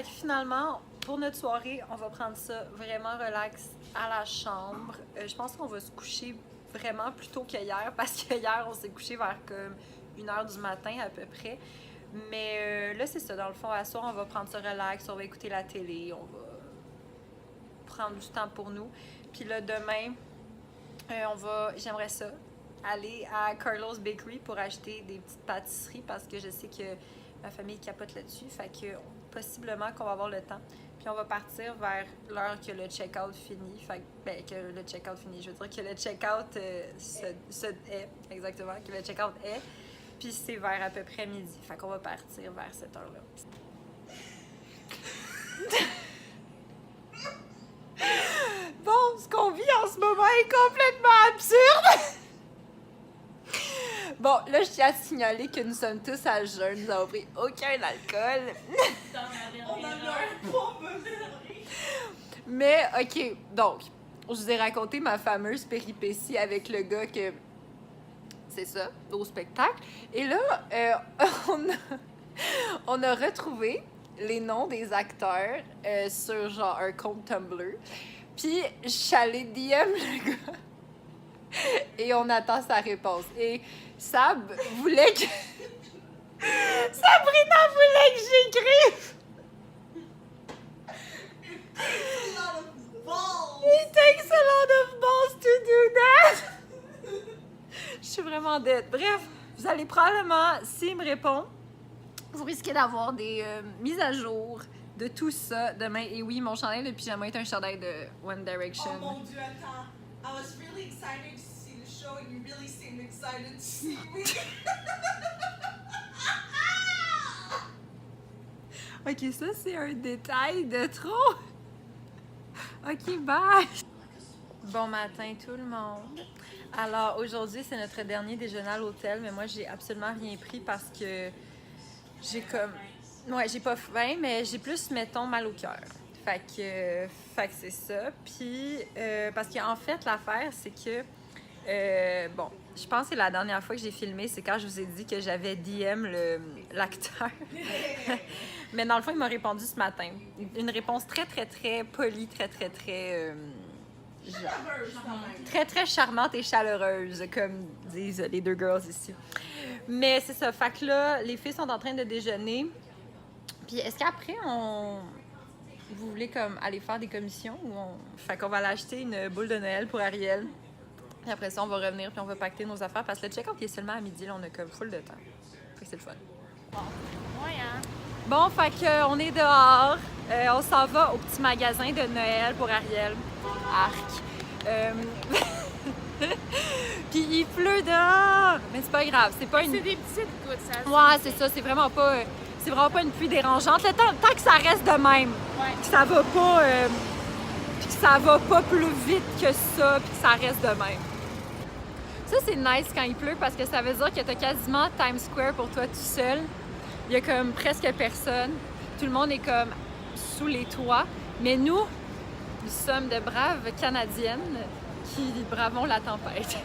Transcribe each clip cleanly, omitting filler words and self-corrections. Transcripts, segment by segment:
que finalement, pour notre soirée, on va prendre ça vraiment relax à la chambre. Je pense qu'on va se coucher vraiment plus tôt qu'hier parce que hier, on s'est couché vers comme 1h du matin à peu près. Mais là, c'est ça. Dans le fond, à soir, on va prendre ça relax, on va écouter la télé, on va prendre du temps pour nous. Puis là, demain, j'aimerais ça, aller à Carlos Bakery pour acheter des petites pâtisseries parce que je sais que ma famille capote là-dessus. Fait que possiblement qu'on va avoir le temps. Puis on va partir vers l'heure que le check-out finit. Fait que le check-out finit. Je veux dire que le check-out est. Exactement, que le check-out est. Puis c'est vers à peu près midi. Fait qu'on va partir vers cette heure-là. Bon, ce qu'on vit en ce moment est complètement absurde! Bon, là, je tiens à signaler que nous sommes tous à jeun. Nous n'avons pris aucun alcool. On en a pas besoin. Mais, OK, donc, je vous ai raconté ma fameuse péripétie avec le gars que... C'est ça, au spectacle. Et là, on a retrouvé les noms des acteurs sur, genre, un compte Tumblr. Puis, je suis allée DM le gars. Et on attend sa réponse. Et Sab voulait que... Sabrina voulait que j'écrive! It takes a lot of balls to do that! Je suis vraiment dead. Bref, vous allez probablement, s'il me répond, vous risquez d'avoir des mises à jour de tout ça demain. Et oui, mon chandail de pyjama est un chandail de One Direction. Oh mon Dieu, attends. I was really excited to see the show and you really seemed excited to see me. Ok, ça c'est un détail de trop. Ok, bye! Bon matin tout le monde. Alors aujourd'hui c'est notre dernier déjeuner à l'hôtel, mais moi j'ai absolument rien pris parce que j'ai comme... Ouais, j'ai pas faim, mais j'ai plus, mettons, mal au cœur. Fait que c'est ça. Puis, parce qu'en fait, l'affaire, c'est que, bon, je pense que c'est la dernière fois que j'ai filmé, c'est quand je vous ai dit que j'avais DM l'acteur. Mais dans le fond, il m'a répondu ce matin. Une réponse très, très, très polie, très, très, très... très, très charmante et chaleureuse, comme disent les deux girls ici. Mais c'est ça. Fait que là, les filles sont en train de déjeuner. Puis est-ce qu'après, vous voulez comme aller faire des commissions ou Fait qu'on va aller acheter une boule de Noël pour Ariel. Puis après ça, on va revenir puis on va pacter nos affaires parce que le check-out est seulement à midi. Là, on a comme full de temps. Fait que c'est le fun. Bon, fait qu'on est dehors. On s'en va au petit magasin de Noël pour Ariel. Arc. Puis il pleut dehors. Mais c'est pas grave. C'est pas une... C'est des petites gouttes, ça. Ouais, c'est ça. C'est vraiment pas une pluie dérangeante. Le tant que ça reste de même. Ouais. Que ça va pas... puis que ça va pas plus vite que ça, puis que ça reste de même. Ça, c'est nice quand il pleut parce que ça veut dire que t'as quasiment Times Square pour toi tout seul. Il y a comme presque personne. Tout le monde est comme sous les toits. Mais nous sommes de braves Canadiennes qui bravons la tempête.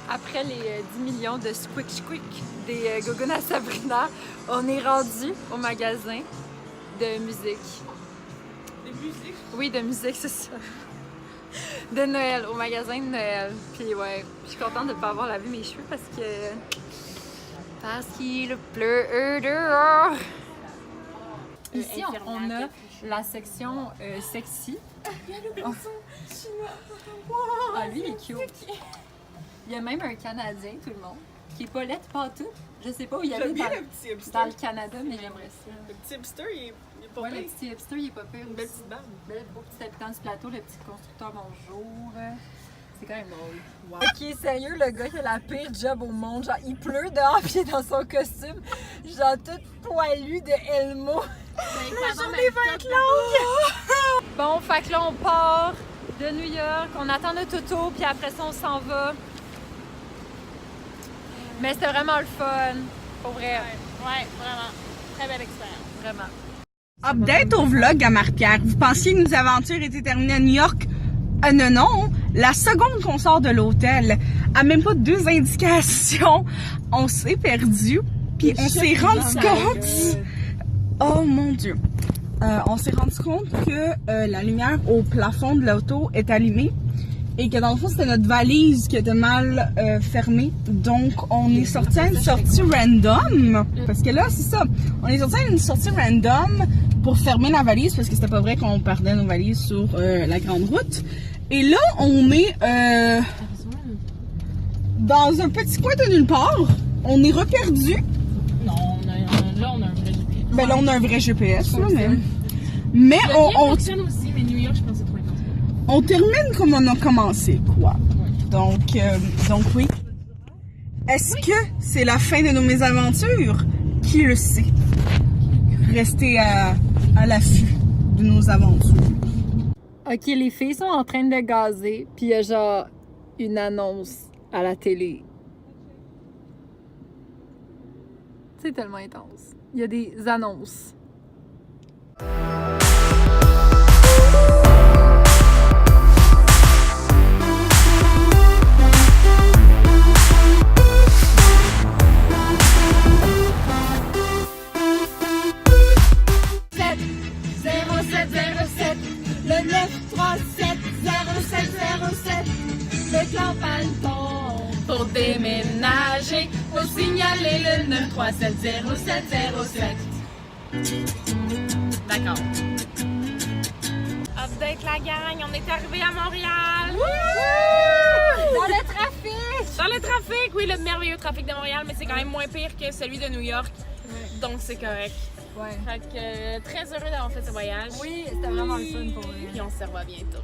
Après les 10 millions de squick des Gogoon à Sabrina, on est rendu au magasin de musique. De musique? Oui, de musique, c'est ça. De Noël, au magasin de Noël. Puis ouais, je suis contente de ne pas avoir lavé mes cheveux parce qu'il pleut dehors. Ici, on a la section sexy. Oh. Ah, lui, il est cute. Il y a même un Canadien, tout le monde, qui est pas laid pantoute. Je sais pas où il y avait J'aime bien le petit hipster. dans le Canada, mais j'aimerais ça. Le petit hipster, il est pas Ouais, pire. le petit hipster, il est pas pire. Une belle petite barbe. Belle, beau petit habitant du plateau, le petit constructeur, bonjour. C'est quand même drôle. Wow. Ok, sérieux, le gars, il a la pire job au monde. Genre, il pleut dehors, puis il est dans son costume, genre tout poilu de Elmo. La journée va être longue! Bon, fait que là, on part de New York, on attend notre auto, puis après ça, on s'en va. Mais c'était vraiment le fun, pour vrai. Ouais, vraiment. Très belle expérience. Vraiment. Update au vlog à Marie-Pierre. Vous pensiez que nos aventures étaient terminées à New York? Non. La seconde qu'on sort de l'hôtel, à même pas 2 indications, on s'est perdu. Puis on s'est rendu compte... Oh mon Dieu! On s'est rendu compte que la lumière au plafond de l'auto est allumée et que dans le fond, c'était notre valise qui était mal fermée. Donc, on est sorti à une sortie random. Parce que là, c'est ça. On est sorti à une sortie random pour fermer la valise parce que c'était pas vrai qu'on perdait nos valises sur la grande route. Et là, on est dans un petit coin de nulle part. On est reperdu. Non, là, on a un vrai GPS. Ben là, on a un vrai GPS, là, mais on fonctionne aussi, mais New York, je pense que c'est trop intense. on termine comme on a commencé, quoi. Donc oui. Est-ce que c'est la fin de nos mésaventures? Qui le sait? Restez à l'affût de nos aventures. Ok, les filles sont en train de gazer, puis il y a genre une annonce à la télé. C'est tellement intense. Il y a des annonces. Le 937 0707, le clan Palton. Pour déménager, faut signaler le 937 0707. D'accord. Update la gang, on est arrivé à Montréal! Dans le trafic! Dans le trafic, oui, le merveilleux trafic de Montréal, mais c'est quand même moins pire que celui de New York. Donc c'est correct. Ouais. Fait que très heureux d'avoir fait ce voyage. Oui, c'était vraiment le fun pour eux. Puis on se revoit bientôt.